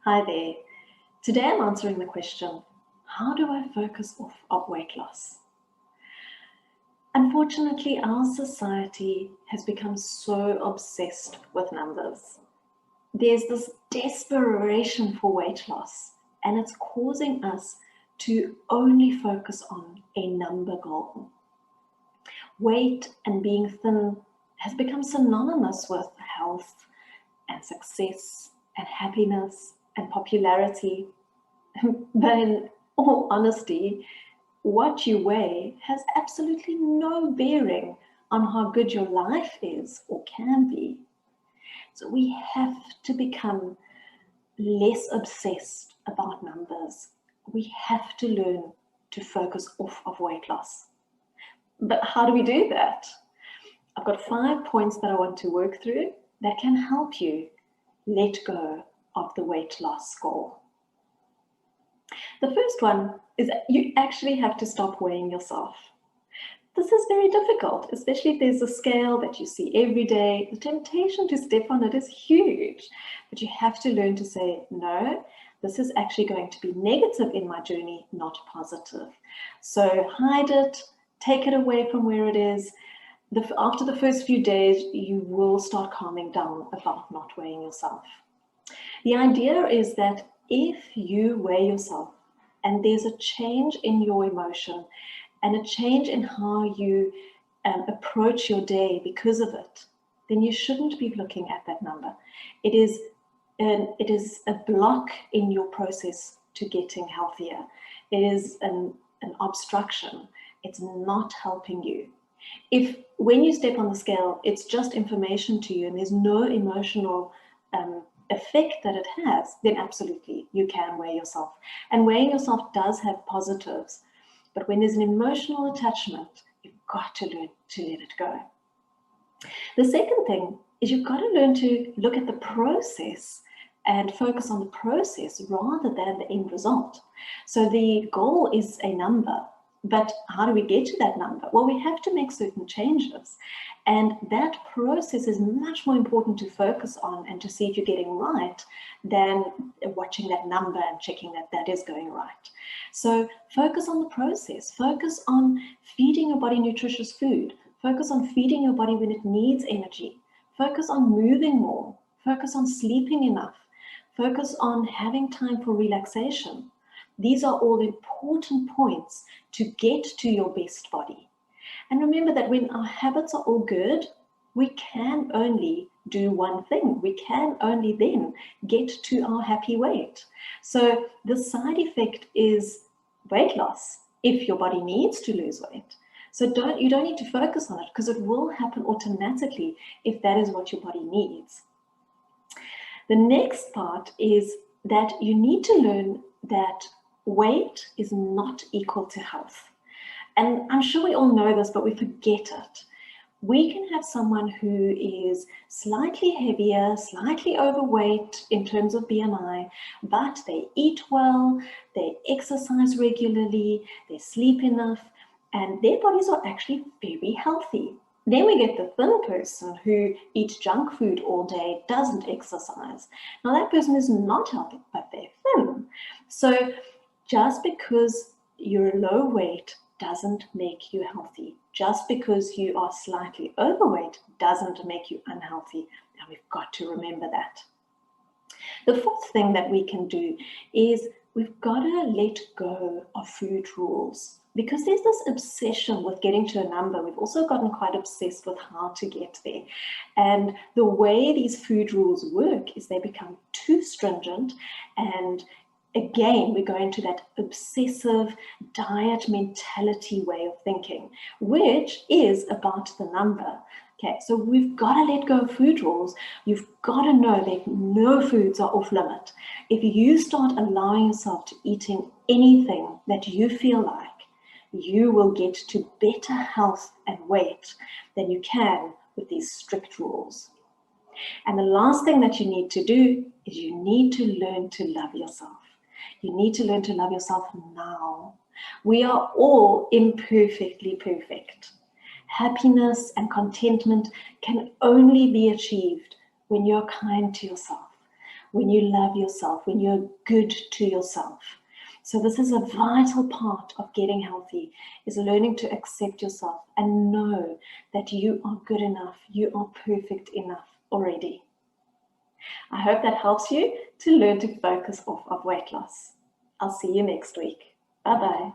Hi there. Today I'm answering the question, how do I focus off weight loss? Unfortunately, our society has become so obsessed with numbers. There's this desperation for weight loss, and it's causing us to only focus on a number goal. Weight and being thin has become synonymous with health and success and happiness and popularity. But in all honesty, what you weigh has absolutely no bearing on how good your life is or can be. So we have to become less obsessed about numbers. We have to learn to focus off of weight loss. But how do we do that? I've got 5 points that I want to work through that can help you let go of the weight loss goal. The first one is that you actually have to stop weighing yourself. This is very difficult, especially if there's a scale that you see every day. The temptation to step on it is huge, but you have to learn to say, no, this is actually going to be negative in my journey, not positive. So hide it, take it away from where it is. After the first few days, you will start calming down about not weighing yourself. The idea is that if you weigh yourself and there's a change in your emotion and a change in how you approach your day because of it, then you shouldn't be looking at that number. It is a block in your process to getting healthier. It is an obstruction. It's not helping you. If when you step on the scale, it's just information to you and there's no emotional effect that it has, then absolutely you can weigh yourself. And weighing yourself does have positives, but when there's an emotional attachment, you've got to learn to let it go. The second thing is you've got to learn to look at the process and focus on the process rather than the end result. So the goal is a number, but how do we get to that number? Well, we have to make certain changes. And that process is much more important to focus on and to see if you're getting right than watching that number and checking that that is going right. So focus on the process. Focus on feeding your body nutritious food. Focus on feeding your body when it needs energy. Focus on moving more. Focus on sleeping enough. Focus on having time for relaxation. These are all important points to get to your best body. And remember that when our habits are all good, we can only do one thing. We can only then get to our happy weight. So the side effect is weight loss if your body needs to lose weight. So you don't need to focus on it because it will happen automatically if that is what your body needs. The next part is that you need to learn that weight is not equal to health. And I'm sure we all know this, but we forget it. We can have someone who is slightly heavier, slightly overweight in terms of BMI, but they eat well, they exercise regularly, they sleep enough, and their bodies are actually very healthy. Then we get the thin person who eats junk food all day, doesn't exercise. Now that person is not healthy, but they're thin. So just because you're low weight doesn't make you healthy. Just because you are slightly overweight doesn't make you unhealthy. And we've got to remember that. The fourth thing that we can do is we've got to let go of food rules. Because there's this obsession with getting to a number, we've also gotten quite obsessed with how to get there. And the way these food rules work is they become too stringent, and again, we go into that obsessive diet mentality way of thinking, which is about the number. Okay, so we've got to let go of food rules. You've got to know that no foods are off limit. If you start allowing yourself to eating anything that you feel like, you will get to better health and weight than you can with these strict rules. And the last thing that you need to do is you need to learn to love yourself. You need to learn to love yourself now. We are all imperfectly perfect. Happiness and contentment can only be achieved when you're kind to yourself, when you love yourself, when you're good to yourself. So this is a vital part of getting healthy, is learning to accept yourself and know that you are good enough, you are perfect enough already. I hope that helps you to learn to focus off of weight loss. I'll see you next week. Bye-bye.